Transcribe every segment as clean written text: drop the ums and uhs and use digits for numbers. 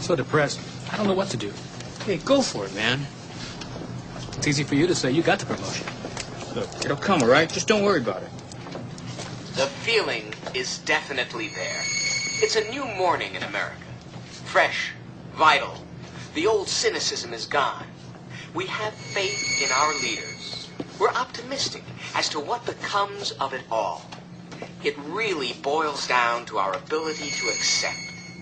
So depressed. I don't know what to do. Hey, go for it, man. It's easy for you to say you got the promotion. Look, it'll come, all right? Just don't worry about it. The feeling is definitely there. It's a new morning in America. Fresh, vital. The old cynicism is gone. We have faith in our leaders. We're optimistic as to what becomes of it all. It really boils down to our ability to accept.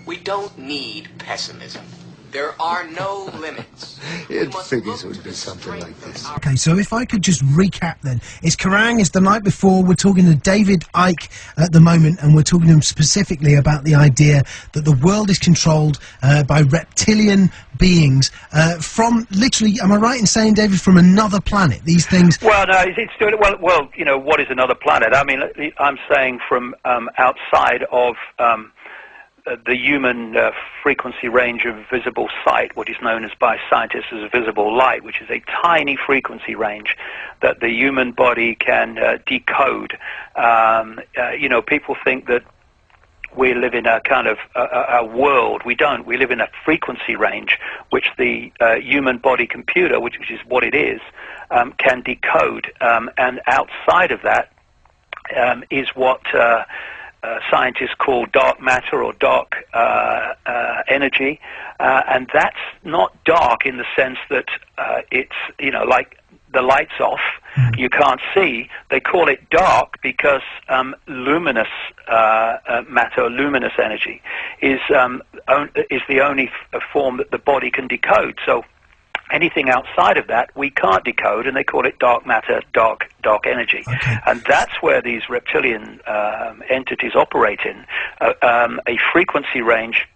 We don't need pessimism. There are no limits. It figures it would be something like this. Okay, so if I could just recap then. It's Kerrang! It's the night before. We're talking to David Icke at the moment, and we're talking to him specifically about the idea that the world is controlled by reptilian beings from literally, am I right in saying, David, from another planet? These things... Well, no, it's still, well, you know, what is another planet? I mean, I'm saying from outside of... the human frequency range of visible sight, what is known as by scientists as visible light, which is a tiny frequency range that the human body can decode. You know, people think that we live in a kind of a world. We don't. We live in a frequency range which the human body computer, which is what it is, can decode. And outside of that is what... scientists call dark matter or dark energy, and that's not dark in the sense that it's, you know, like the light's off, you can't see. They call it dark because luminous matter, luminous energy, is the only form that the body can decode. So anything outside of that we can't decode, and they call it dark matter, dark energy. Okay. And that's where these reptilian entities operate in, a frequency range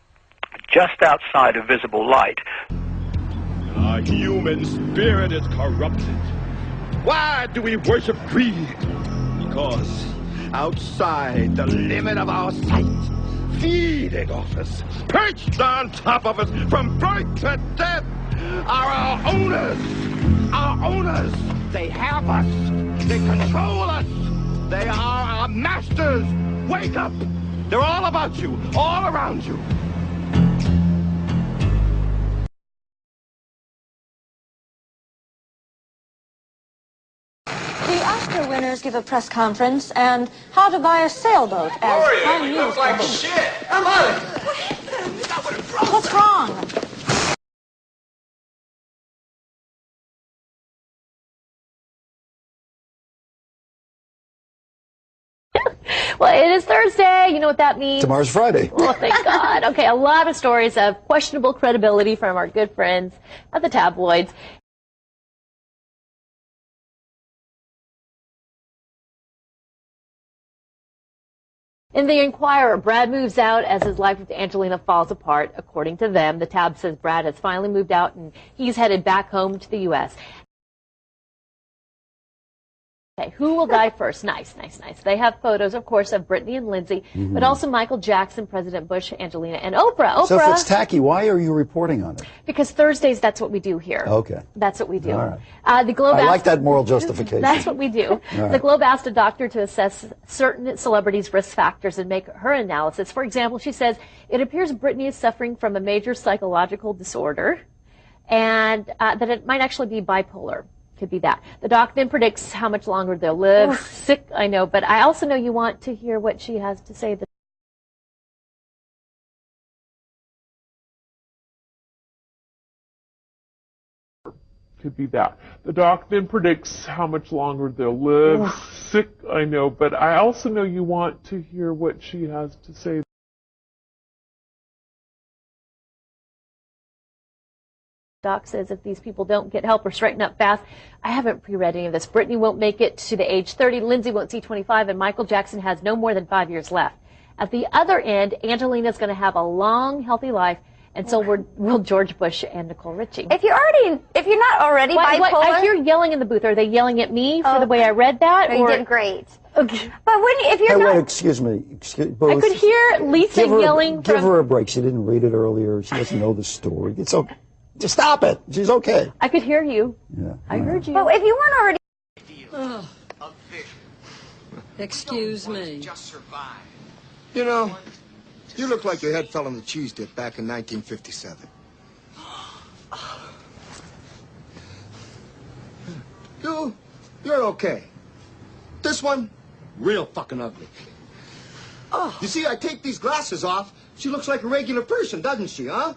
just outside of visible light. Our human spirit is corrupted. Why do we worship greed? Because outside the limit of our sight, feeding off us, perched on top of us from birth to death, are our owners. Our owners. They have us. They control us. They are our masters. Wake up. They're all about you, all around you. The Oscar winners give a press conference, and how to buy a sailboat as prime you look like shit. Come on. What's wrong? Well, it is Thursday. You know what that means. Tomorrow's Friday. Oh, thank God. Okay, a lot of stories of questionable credibility from our good friends at the tabloids. In the Inquirer, Brad moves out as his life with Angelina falls apart. According to them, the tab says Brad has finally moved out and he's headed back home to the U.S. Okay, who will die first? Nice. They have photos, of course, of Britney and Lindsay, but also Michael Jackson, President Bush, Angelina, and Oprah. So if it's tacky, why are you reporting on it? Because Thursdays, that's what we do here. Okay. That's what we do. All right. The Globe I like that moral justification. That's what we do. Right. The Globe asked a doctor to assess certain celebrities' risk factors and make her analysis. For example, she says, it appears Britney is suffering from a major psychological disorder and that it might actually be bipolar. Could be that. The doc then predicts how much longer they'll live. Oof. Sick, I know, but I also know you want to hear what she has to say. Could be that. The doc then predicts how much longer they'll live. Oof. Sick, I know, but I also know you want to hear what she has to say. Doc says if these people don't get help or straighten up fast, I haven't pre-read any of this. Britney won't make it to the age 30, Lindsay won't see 25, and Michael Jackson has no more than 5 years left. At the other end, Angelina's going to have a long, healthy life, and so will George Bush and Nicole Richie. If you're not already bipolar... I hear yelling in the booth. Are they yelling at me for the way I read that? No, you did great. Okay. But if you're not... Wait, excuse me. Both. I could hear Lisa yelling Give her a break. She didn't read it earlier. She doesn't know the story. It's okay. Just stop it. She's okay. I could hear you. Yeah. I heard you. But if you weren't already... Oh. Excuse me. Just survive. You know, You look like your head fell on the cheese dip back in 1957. You're okay. This one, real fucking ugly. Oh. You see, I take these glasses off, she looks like a regular person, doesn't she, huh?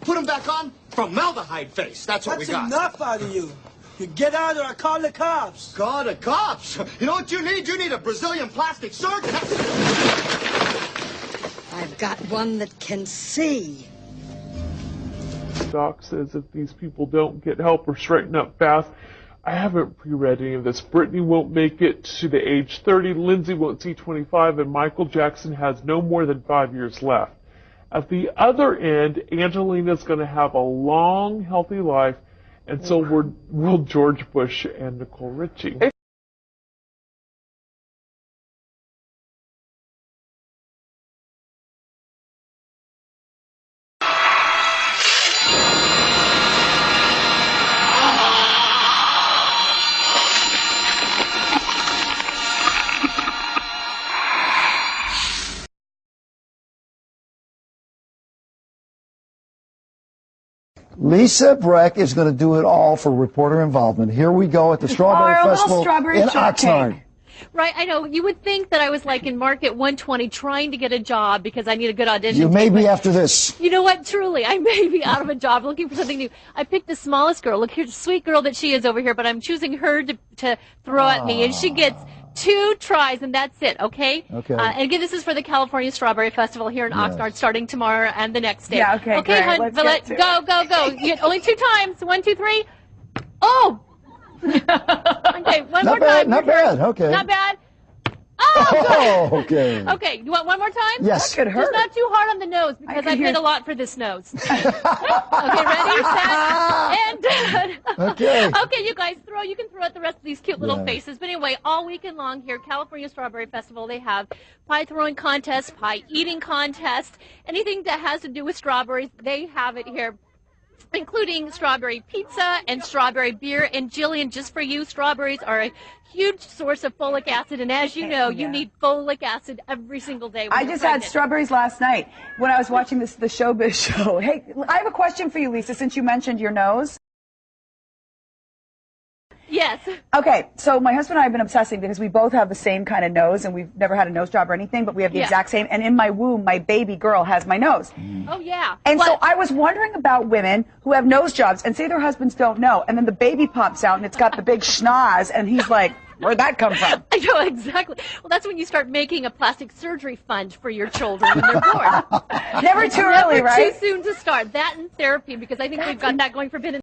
Put them back on, formaldehyde face. That's what we got. That's enough out of you. You get out or I call the cops. Call the cops? You know what you need? You need a Brazilian plastic surgeon. I've got one that can see. Doc says if these people don't get help or straighten up fast, I haven't pre-read any of this. Brittany won't make it to the age 30, Lindsay won't see 25, and Michael Jackson has no more than 5 years left. At the other end, Angelina's going to have a long, healthy life, and so will George Bush and Nicole Richie. Lisa Breck is going to do it all for reporter involvement. Here we go at the Strawberry Festival in Oxnard. Right, I know. You would think that I was like in Market 120 trying to get a job because I need a good audition. You may be after this. You know what? Truly, I may be out of a job looking for something new. I picked the smallest girl. Look here, sweet girl that she is over here, but I'm choosing her to throw at me, and she gets 2 tries, and that's it, okay? Okay. And again, this is for the California Strawberry Festival here in Oxnard, starting tomorrow and the next day. Yeah, okay, Okay, great. hun, Let's go, go, go. You get only 2 times. 1, 2, 3. Oh! Okay, one more time. Not bad, okay. Not bad. Oh, good. Okay. Okay, you want one more time? Yes. That could hurt. Just not too hard on the nose because I paid a lot for this nose. Okay, ready, set, and done. Okay. Okay, you guys you can throw out the rest of these cute little faces. But anyway, all weekend long here, California Strawberry Festival, they have pie throwing contest, pie eating contest, anything that has to do with strawberries, they have it here, including strawberry pizza and strawberry beer. And Jillian, just for you, strawberries are a huge source of folic acid, and as you know, you need folic acid every single day. I just had strawberries last night when I was watching the Showbiz show. Hey, I have a question for you, Lisa, since you mentioned your nose. Yes. Okay, so my husband and I have been obsessing because we both have the same kind of nose, and we've never had a nose job or anything, but we have the exact same. And in my womb, my baby girl has my nose. Oh, yeah. And so I was wondering about women who have nose jobs and say their husbands don't know, and then the baby pops out and it's got the big schnoz, and he's like, where'd that come from? I know, exactly. Well, that's when you start making a plastic surgery fund for your children when they're born. Never too early, right? Never too soon to start. That and therapy, because I think we've got that going forbidden.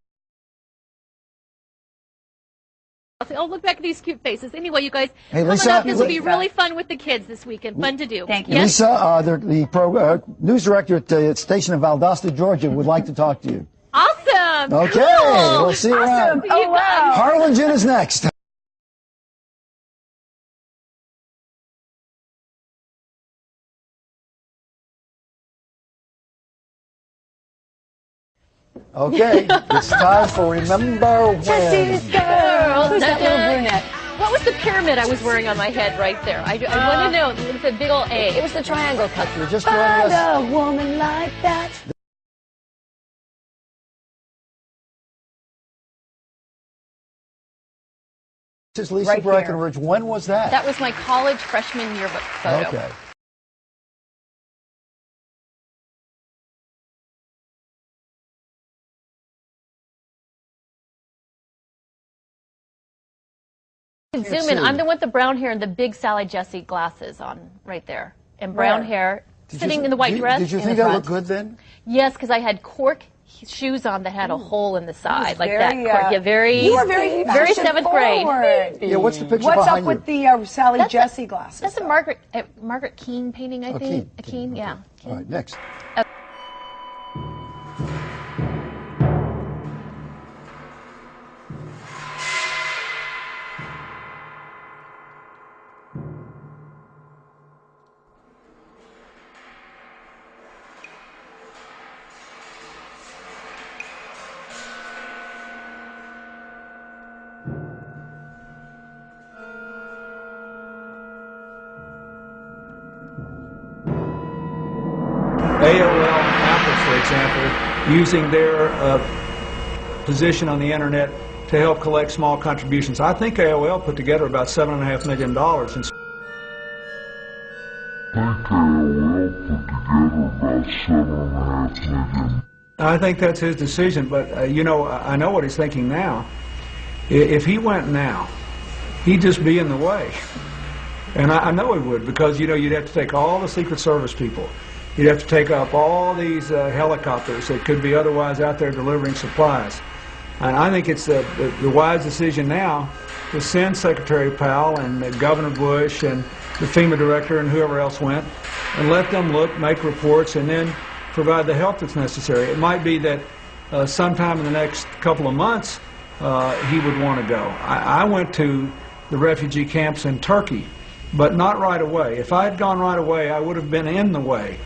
Oh, look back at these cute faces. Anyway, you guys, Hey, Lisa, coming up, this will be really fun with the kids this weekend. Fun to do. Thank you. Yes? Lisa, the news director at the station in Valdosta, Georgia, would like to talk to you. Awesome. Okay, Cool. we'll see you around. Oh, wow. Harlingen is next. Okay, it's time for Remember When. Jesse's girl. Who's that little brunette? What was the pyramid I was wearing on my head right there? I want to know. It's a big old A. It was the triangle cut. You're just joining us. Find a woman like that. This is Lisa Breckenridge. When was that? That was my college freshman yearbook photo. Okay. Zoom in. I'm the one with the brown hair and the big Sally Jesse glasses on right there. And brown hair, sitting in the white dress. Did you think that looked good then? Yes, because I had cork shoes on that had a hole in the side, like very, that cork. Yeah, very. You were very seventh grade. Yeah, what's the picture What's behind up with the Sally Jesse glasses? That's a Margaret Keane painting, I think. Keane. Keane, yeah. All right, next. AOL and Apple, for example, using their position on the internet to help collect small contributions. I think AOL put together about $7.5 million. I think that's his decision, but you know, I know what he's thinking now. If he went now, he'd just be in the way. And I know he would, because you know, you'd have to take all the Secret Service people. You'd have to take up all these helicopters that could be otherwise out there delivering supplies. And I think it's the wise decision now to send Secretary Powell and Governor Bush and the FEMA director and whoever else went, and let them look, make reports, and then provide the help that's necessary. It might be that sometime in the next couple of months he would want to go. I went to the refugee camps in Turkey, but not right away. If I had gone right away, I would have been in the way.